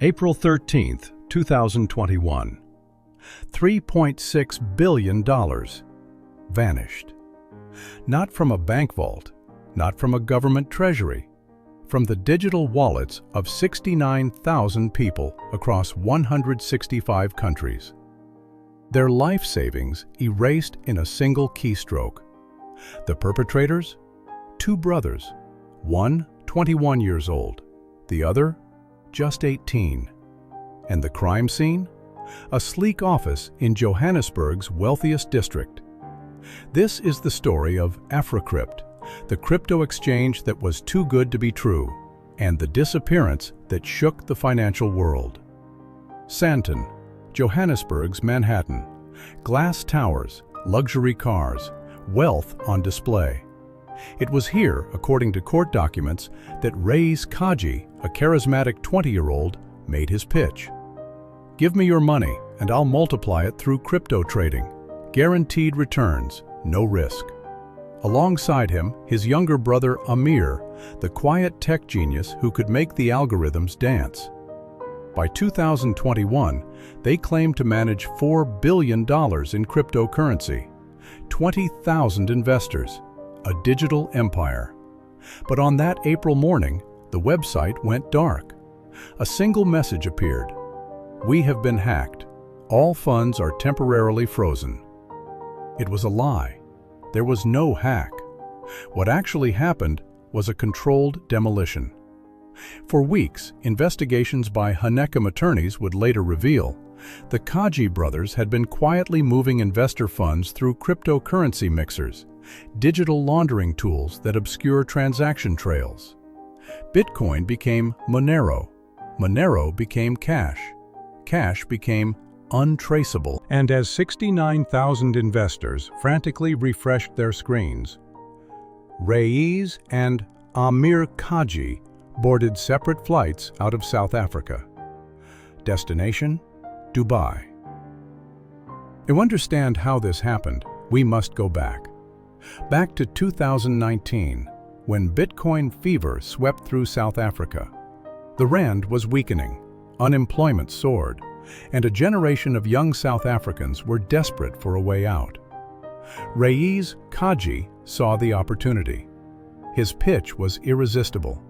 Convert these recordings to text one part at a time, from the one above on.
April 13, 2021. $3.6 billion vanished. Not from a bank vault, not from a government treasury, from the digital wallets of 69,000 people across 165 countries. Their life savings erased in a single keystroke. The perpetrators? Two brothers, one 21 years old, the other just 18. And the crime scene? A sleek office in Johannesburg's wealthiest district. This is the story of Africrypt, the crypto exchange that was too good to be true, and the disappearance that shook the financial world. Sandton, Johannesburg's Manhattan. Glass towers, luxury cars, wealth on display. It was here, according to court documents, that Reyes Kaji, a charismatic 20-year-old, made his pitch. "Give me your money, and I'll multiply it through crypto trading. Guaranteed returns, no risk." Alongside him, his younger brother Amir, the quiet tech genius who could make the algorithms dance. By 2021, they claimed to manage $4 billion in cryptocurrency, 20,000 investors, a digital empire. But on that April morning, the website went dark. A single message appeared. "We have been hacked. All funds are temporarily frozen." It was a lie. There was no hack. What actually happened was a controlled demolition. For weeks, investigations by Hanekom attorneys would later reveal the Kaji brothers had been quietly moving investor funds through cryptocurrency mixers, digital laundering tools that obscure transaction trails. Bitcoin became Monero. Monero became cash. Cash became untraceable. And as 69,000 investors frantically refreshed their screens, Reyes and Amir Kaji boarded separate flights out of South Africa. Destination? Dubai. To understand how this happened, we must go back. Back to 2019, when Bitcoin fever swept through South Africa. The rand was weakening, unemployment soared, and a generation of young South Africans were desperate for a way out. Reyes Kaji saw the opportunity. His pitch was irresistible,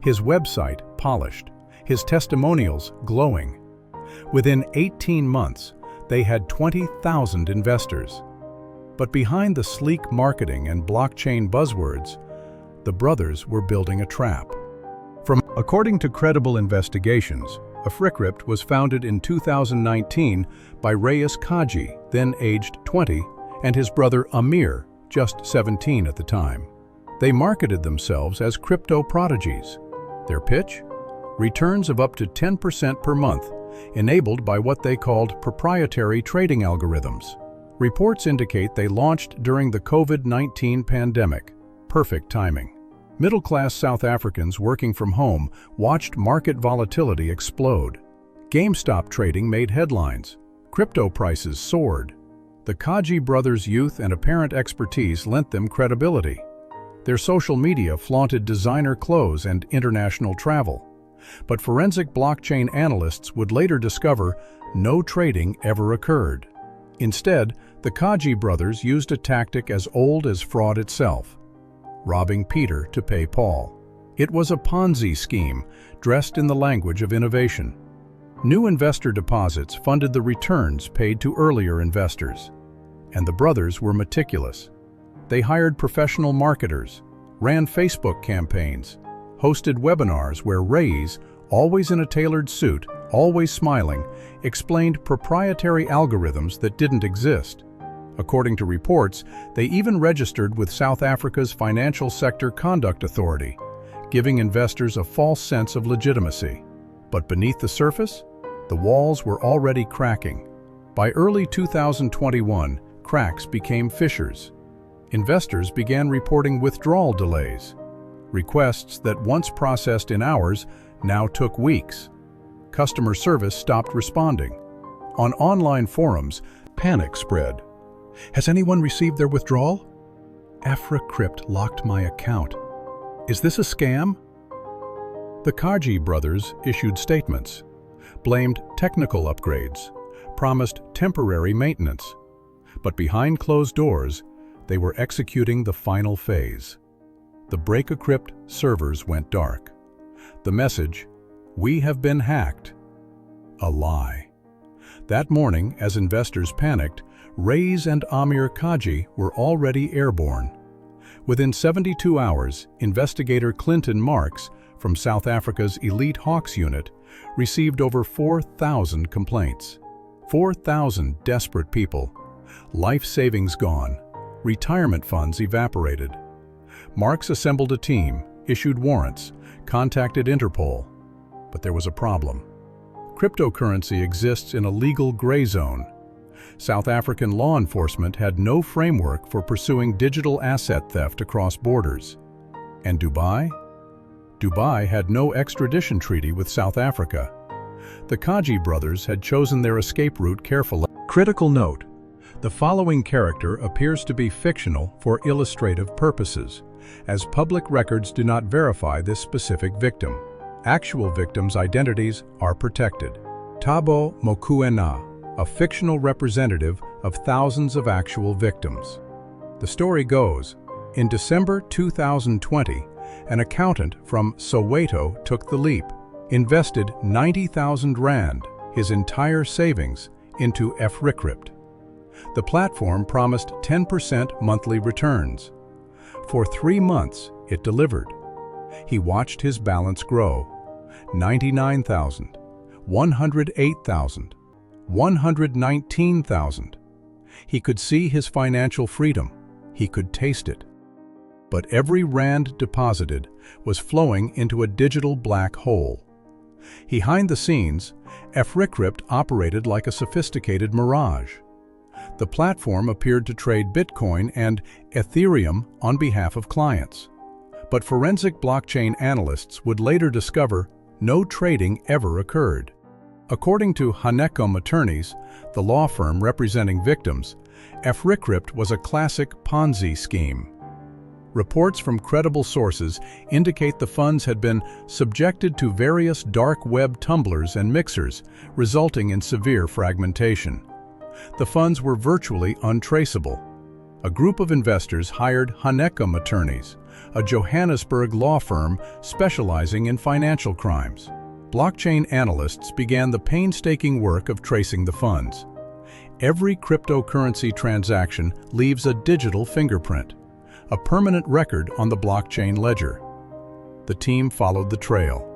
his website polished, his testimonials glowing. Within 18 months, they had 20,000 investors. But behind the sleek marketing and blockchain buzzwords, the brothers were building a trap. According to credible investigations, Africrypt was founded in 2019 by Reyes Kaji, then aged 20, and his brother Amir, just 17 at the time. They marketed themselves as crypto prodigies. Their pitch? Returns of up to 10% per month, enabled by what they called proprietary trading algorithms. Reports indicate they launched during the COVID-19 pandemic. Perfect timing. Middle-class South Africans working from home watched market volatility explode. GameStop trading made headlines. Crypto prices soared. The Kaji brothers' youth and apparent expertise lent them credibility. Their social media flaunted designer clothes and international travel. But forensic blockchain analysts would later discover no trading ever occurred. Instead, the Kaji brothers used a tactic as old as fraud itself: robbing Peter to pay Paul. It was a Ponzi scheme, dressed in the language of innovation. New investor deposits funded the returns paid to earlier investors. And the brothers were meticulous. They hired professional marketers, ran Facebook campaigns, hosted webinars where Reyes, always in a tailored suit, always smiling, explained proprietary algorithms that didn't exist. According to reports, they even registered with South Africa's Financial Sector Conduct Authority, giving investors a false sense of legitimacy. But beneath the surface, the walls were already cracking. By early 2021, cracks became fissures. Investors began reporting withdrawal delays. Requests that once processed in hours now took weeks. Customer service stopped responding. On online forums, panic spread. "Has anyone received their withdrawal? Africrypt locked my account. Is this a scam?" The Kaji brothers issued statements. blamed technical upgrades, promised temporary maintenance. But behind closed doors, they were executing the final phase. The Africrypt servers went dark. The message, "We have been hacked." A lie. That morning, as investors panicked, Reyes and Amir Kaji were already airborne. Within 72 hours, investigator Clinton Marks from South Africa's elite Hawks unit received over 4,000 complaints. 4,000 desperate people. Life savings gone. Retirement funds evaporated. Marks assembled a team, issued warrants, contacted Interpol. But there was a problem. Cryptocurrency exists in a legal gray zone. South African law enforcement had no framework for pursuing digital asset theft across borders. And Dubai? Dubai had no extradition treaty with South Africa. The Kaji brothers had chosen their escape route carefully. Critical note: the following character appears to be fictional for illustrative purposes, as public records do not verify this specific victim. Actual victims' identities are protected. Thabo Mokoena, a fictional representative of thousands of actual victims. The story goes, in December 2020, an accountant from Soweto took the leap, invested 90,000 rand, his entire savings, into Africrypt. The platform promised 10% monthly returns. For 3 months, it delivered. He watched his balance grow. 99,000, 108,000, 119,000. He could see his financial freedom. He could taste it. But every rand deposited was flowing into a digital black hole. Behind the scenes, Africrypt operated like a sophisticated mirage. The platform appeared to trade Bitcoin and Ethereum on behalf of clients. But forensic blockchain analysts would later discover no trading ever occurred. According to Honeycomb attorneys, the law firm representing victims, Africrypt was a classic Ponzi scheme. Reports from credible sources indicate the funds had been subjected to various dark web tumblers and mixers, resulting in severe fragmentation. The funds were virtually untraceable. A group of investors hired Honeycomb attorneys, a Johannesburg law firm specializing in financial crimes. Blockchain analysts began the painstaking work of tracing the funds. Every cryptocurrency transaction leaves a digital fingerprint, a permanent record on the blockchain ledger. The team followed the trail.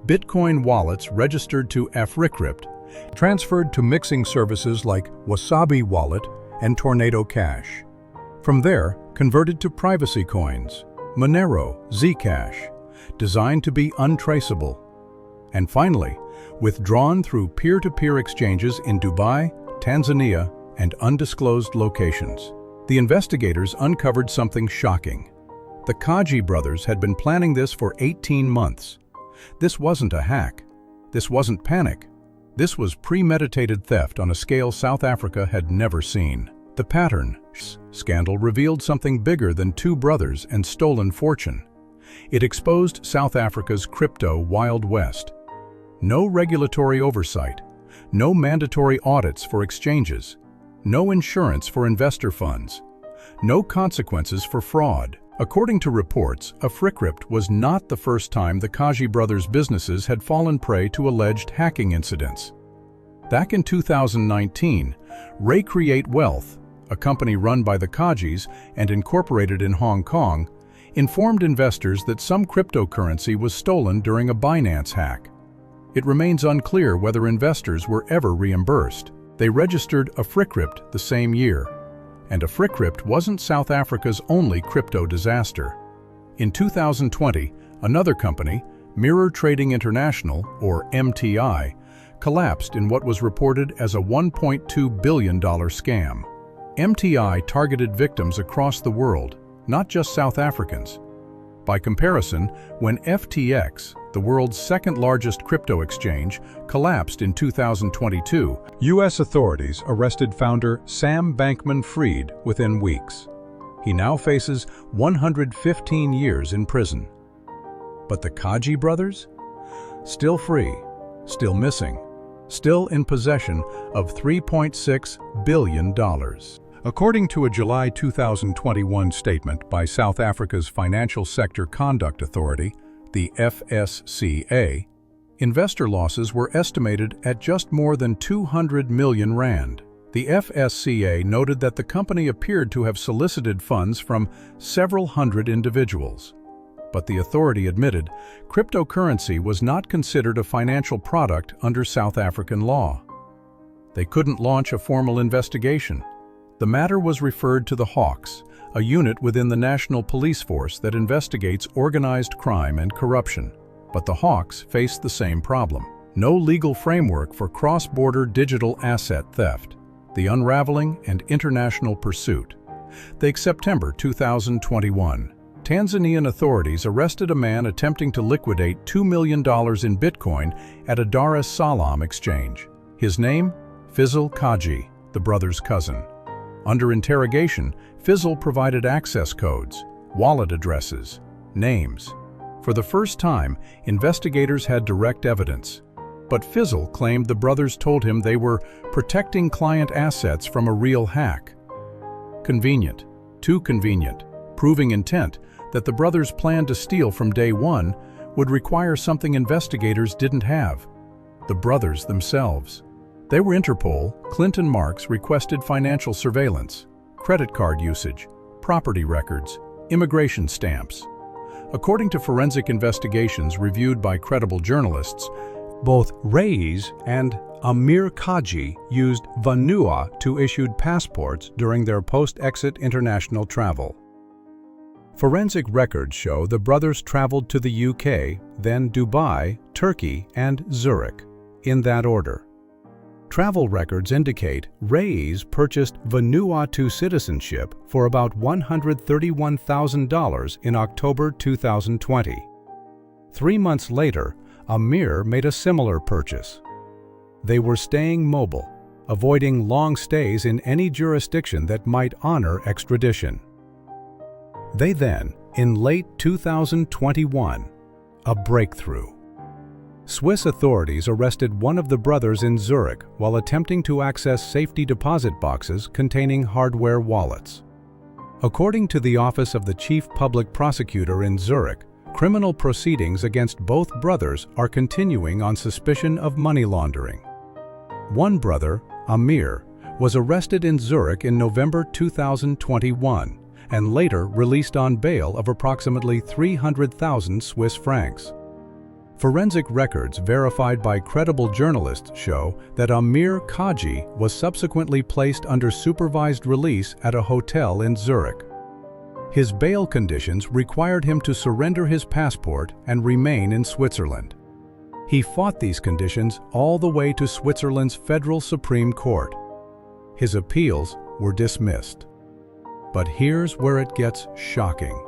Bitcoin wallets registered to Africrypt transferred to mixing services like Wasabi Wallet and Tornado Cash. From there, converted to privacy coins, Monero, Zcash, designed to be untraceable. And finally, withdrawn through peer-to-peer exchanges in Dubai, Tanzania, and undisclosed locations. The investigators uncovered something shocking. The Kaji brothers had been planning this for 18 months. This wasn't a hack. This wasn't panic. This was premeditated theft on a scale South Africa had never seen. The pattern scandal revealed something bigger than two brothers and stolen fortune. It exposed South Africa's crypto Wild West. No regulatory oversight, no mandatory audits for exchanges, no insurance for investor funds, no consequences for fraud. According to reports, Africrypt was not the first time the Kaji brothers' businesses had fallen prey to alleged hacking incidents. Back in 2019, Recreate Wealth, a company run by the Kajis and incorporated in Hong Kong, informed investors that some cryptocurrency was stolen during a Binance hack. It remains unclear whether investors were ever reimbursed. They registered Africrypt the same year. And Africrypt wasn't South Africa's only crypto disaster. In 2020, another company, Mirror Trading International, or MTI, collapsed in what was reported as a $1.2 billion scam. MTI targeted victims across the world, not just South Africans. By comparison, when FTX, the world's second-largest crypto exchange, collapsed in 2022, U.S. authorities arrested founder Sam Bankman-Fried within weeks. He now faces 115 years in prison. But the Kaji brothers? Still free, still missing, still in possession of $3.6 billion. According to a July 2021 statement by South Africa's Financial Sector Conduct Authority, the FSCA, investor losses were estimated at just more than 200 million rand. The FSCA noted that the company appeared to have solicited funds from several hundred individuals. But the authority admitted cryptocurrency was not considered a financial product under South African law. They couldn't launch a formal investigation. The matter was referred to the Hawks, a unit within the National Police Force that investigates organized crime and corruption. But the Hawks faced the same problem: no legal framework for cross-border digital asset theft, the unraveling and international pursuit. September 2021. Tanzanian authorities arrested a man attempting to liquidate $2 million in Bitcoin at a Dar es Salaam exchange. His name? Fizil Kaji, the brother's cousin. Under interrogation, Fizil provided access codes, wallet addresses, names. For the first time, investigators had direct evidence. But Fizil claimed the brothers told him they were protecting client assets from a real hack. Convenient, too convenient, proving intent that the brothers' plan to steal from day one would require something investigators didn't have: the brothers themselves. They were Interpol. Clinton Marks requested financial surveillance, credit card usage, property records, immigration stamps. According to forensic investigations reviewed by credible journalists, both Reis and Amir Kaji used Vanuatu issued passports during their post-exit international travel. Forensic records show the brothers traveled to the UK, then Dubai, Turkey, and Zurich, in that order. Travel records indicate Reis purchased Vanuatu citizenship for about $131,000 in October 2020. 3 months later, Amir made a similar purchase. They were staying mobile, avoiding long stays in any jurisdiction that might honor extradition. They then, in late 2021, a breakthrough. Swiss authorities arrested one of the brothers in Zurich while attempting to access safety deposit boxes containing hardware wallets. According to the Office of the Chief Public Prosecutor in Zurich, criminal proceedings against both brothers are continuing on suspicion of money laundering. One brother, Amir, was arrested in Zurich in November 2021 and later released on bail of approximately 300,000 Swiss francs. Forensic records verified by credible journalists show that Amir Kaji was subsequently placed under supervised release at a hotel in Zurich. His bail conditions required him to surrender his passport and remain in Switzerland. He fought these conditions all the way to Switzerland's Federal Supreme Court. His appeals were dismissed. But here's where it gets shocking.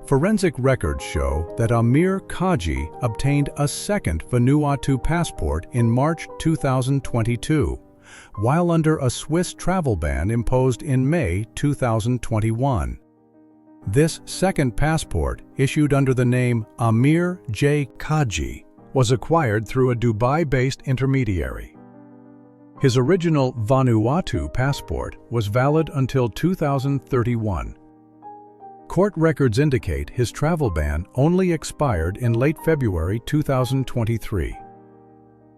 Forensic records show that Amir Kaji obtained a second Vanuatu passport in March 2022, while under a Swiss travel ban imposed in May 2021. This second passport, issued under the name Amir J. Kaji, was acquired through a Dubai-based intermediary. His original Vanuatu passport was valid until 2031. Court records indicate his travel ban only expired in late February 2023.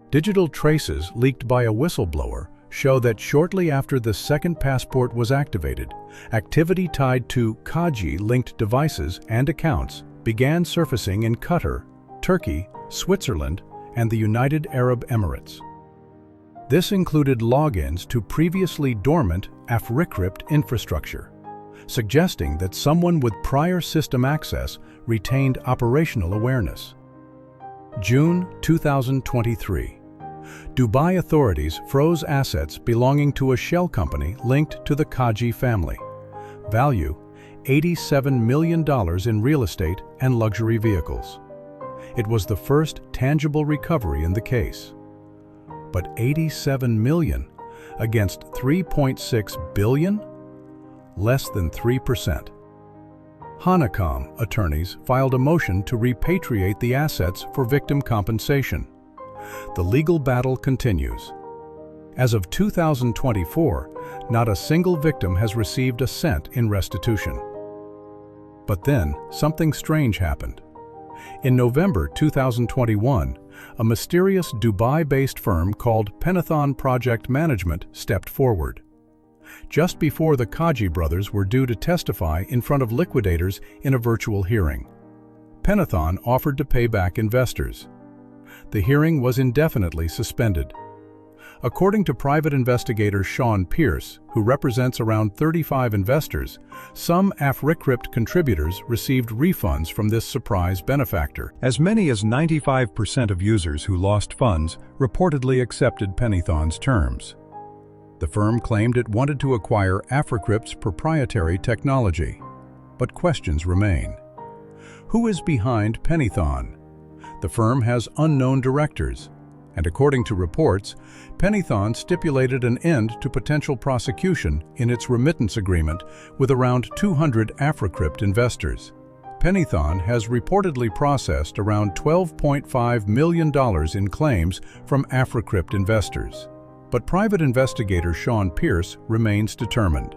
Digital traces leaked by a whistleblower show that shortly after the second passport was activated, activity tied to Kaji-linked devices and accounts began surfacing in Qatar, Turkey, Switzerland, and the United Arab Emirates. This included logins to previously dormant Africrypt infrastructure, suggesting that someone with prior system access retained operational awareness. June 2023. Dubai authorities froze assets belonging to a shell company linked to the Kaji family. Value: $87 million in real estate and luxury vehicles. It was the first tangible recovery in the case. But $87 million against $3.6 billion? Less than 3%. Honeycomb attorneys filed a motion to repatriate the assets for victim compensation. The legal battle continues. As of 2024, not a single victim has received a cent in restitution. But then, something strange happened. In November 2021, a mysterious Dubai-based firm called Pantheon Project Management stepped forward. Just before the Kaji brothers were due to testify in front of liquidators in a virtual hearing, Pantheon offered to pay back investors. The hearing was indefinitely suspended. According to private investigator Sean Pierce, who represents around 35 investors, some Africrypt contributors received refunds from this surprise benefactor. As many as 95% of users who lost funds reportedly accepted Pantheon's terms. The firm claimed it wanted to acquire Africrypt's proprietary technology, but questions remain. Who is behind Pantheon? The firm has unknown directors, and according to reports, Pantheon stipulated an end to potential prosecution in its remittance agreement with around 200 Africrypt investors. Pantheon has reportedly processed around $12.5 million in claims from Africrypt investors. But private investigator Sean Pierce remains determined.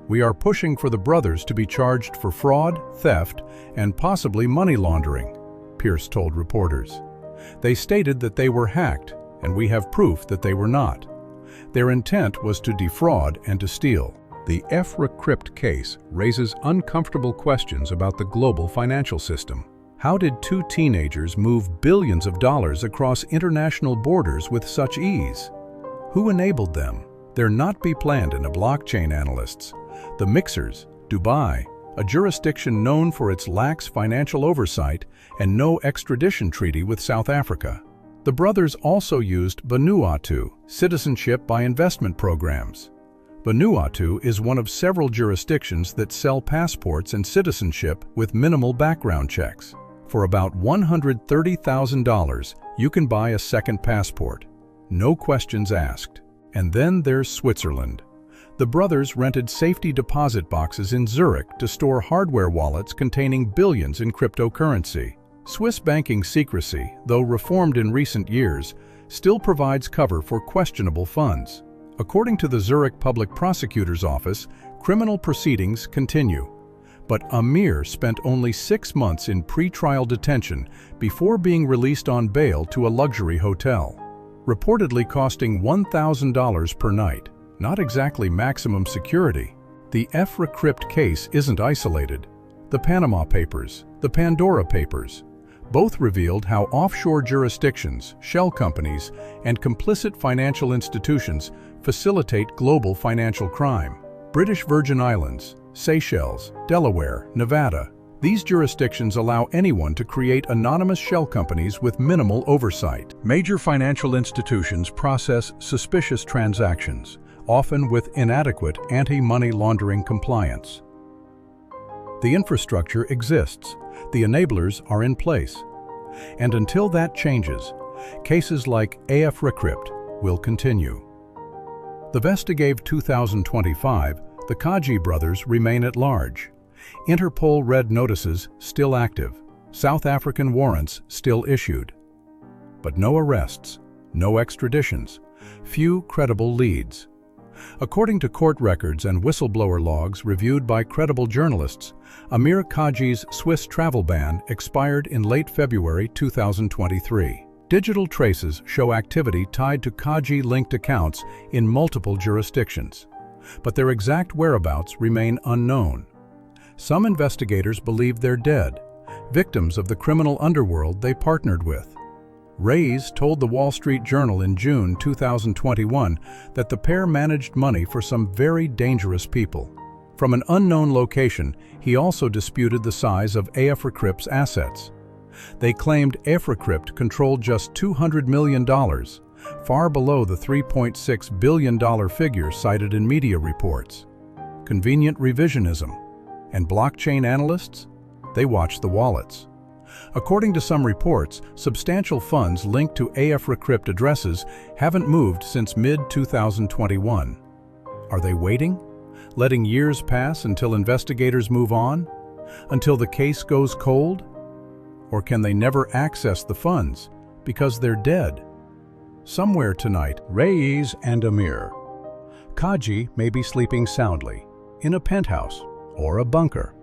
"We are pushing for the brothers to be charged for fraud, theft, and possibly money laundering," Pierce told reporters. They stated that they were hacked, and we have proof that they were not. Their intent was to defraud and to steal. The Africrypt case raises uncomfortable questions about the global financial system. How did two teenagers move billions of dollars across international borders with such ease? Who enabled them? There not be planned in a blockchain analysts. The Mixers, Dubai, a jurisdiction known for its lax financial oversight and no extradition treaty with South Africa. The brothers also used Vanuatu, citizenship by investment programs. Vanuatu is one of several jurisdictions that sell passports and citizenship with minimal background checks. For about $130,000, you can buy a second passport. No questions asked. And then there's Switzerland. The brothers rented safety deposit boxes in Zurich to store hardware wallets containing billions in cryptocurrency. Swiss banking secrecy, though reformed in recent years, still provides cover for questionable funds. According to the Zurich Public Prosecutor's Office, criminal proceedings continue. But Amir spent only 6 months in pre-trial detention before being released on bail to a luxury hotel, reportedly costing $1,000 per night. Not exactly maximum security. The Africrypt case isn't isolated. The Panama Papers, the Pandora Papers, both revealed how offshore jurisdictions, shell companies, and complicit financial institutions facilitate global financial crime. British Virgin Islands, Seychelles, Delaware, Nevada. These jurisdictions allow anyone to create anonymous shell companies with minimal oversight. Major financial institutions process suspicious transactions, often with inadequate anti-money laundering compliance. The infrastructure exists, the enablers are in place. And until that changes, cases like Africrypt will continue. The Investigative 2025, the Kaji brothers remain at large. Interpol red notices still active, South African warrants still issued. But no arrests, no extraditions, few credible leads. According to court records and whistleblower logs reviewed by credible journalists, Amir Kaji's Swiss travel ban expired in late February 2023. Digital traces show activity tied to Kaji-linked accounts in multiple jurisdictions, but their exact whereabouts remain unknown. Some investigators believe they're dead, victims of the criminal underworld they partnered with. Reyes told the Wall Street Journal in June 2021 that the pair managed money for some very dangerous people. From an unknown location, he also disputed the size of Africrypt's assets. They claimed Africrypt controlled just $200 million, far below the $3.6 billion figure cited in media reports. Convenient revisionism. And blockchain analysts? They watch the wallets. According to some reports, substantial funds linked to Africrypt addresses haven't moved since mid-2021. Are they waiting? Letting years pass until investigators move on? Until the case goes cold? Or can they never access the funds because they're dead? somewhere tonight, Raiz and Amir. Kaji may be sleeping soundly, in a penthouse, or a bunker,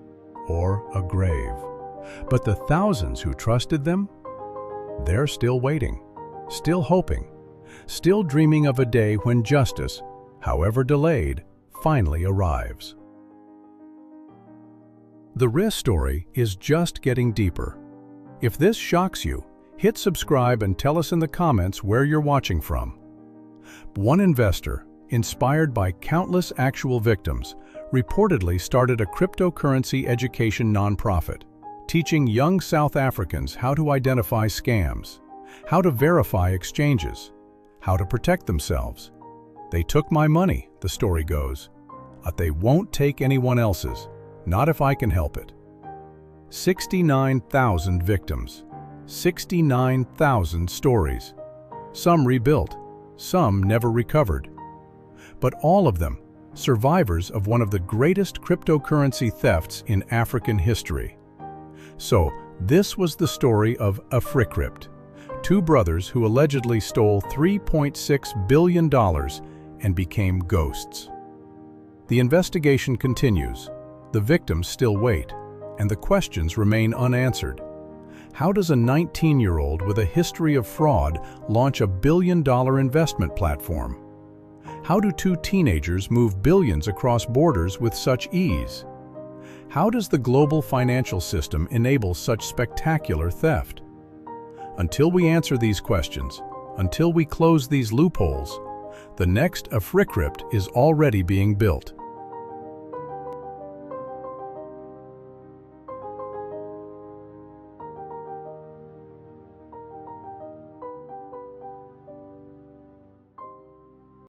or a grave. But the thousands who trusted them, they're still waiting, still hoping, still dreaming of a day when justice, however delayed, finally arrives. The risk story is just getting deeper. If this shocks you, hit subscribe and tell us in the comments where you're watching from. One investor, inspired by countless actual victims, reportedly started a cryptocurrency education nonprofit, teaching young South Africans how to identify scams, how to verify exchanges, how to protect themselves. They took my money, the story goes, but they won't take anyone else's, not if I can help it. 69,000 victims, 69,000 stories. Some rebuilt, some never recovered. But all of them, survivors of one of the greatest cryptocurrency thefts in African history. So, this was the story of Africrypt, two brothers who allegedly stole $3.6 billion and became ghosts. The investigation continues, the victims still wait, and the questions remain unanswered. How does a 19-year-old with a history of fraud launch a billion-dollar investment platform? How do two teenagers move billions across borders with such ease? How does the global financial system enable such spectacular theft? Until we answer these questions, until we close these loopholes, the next Africrypt is already being built.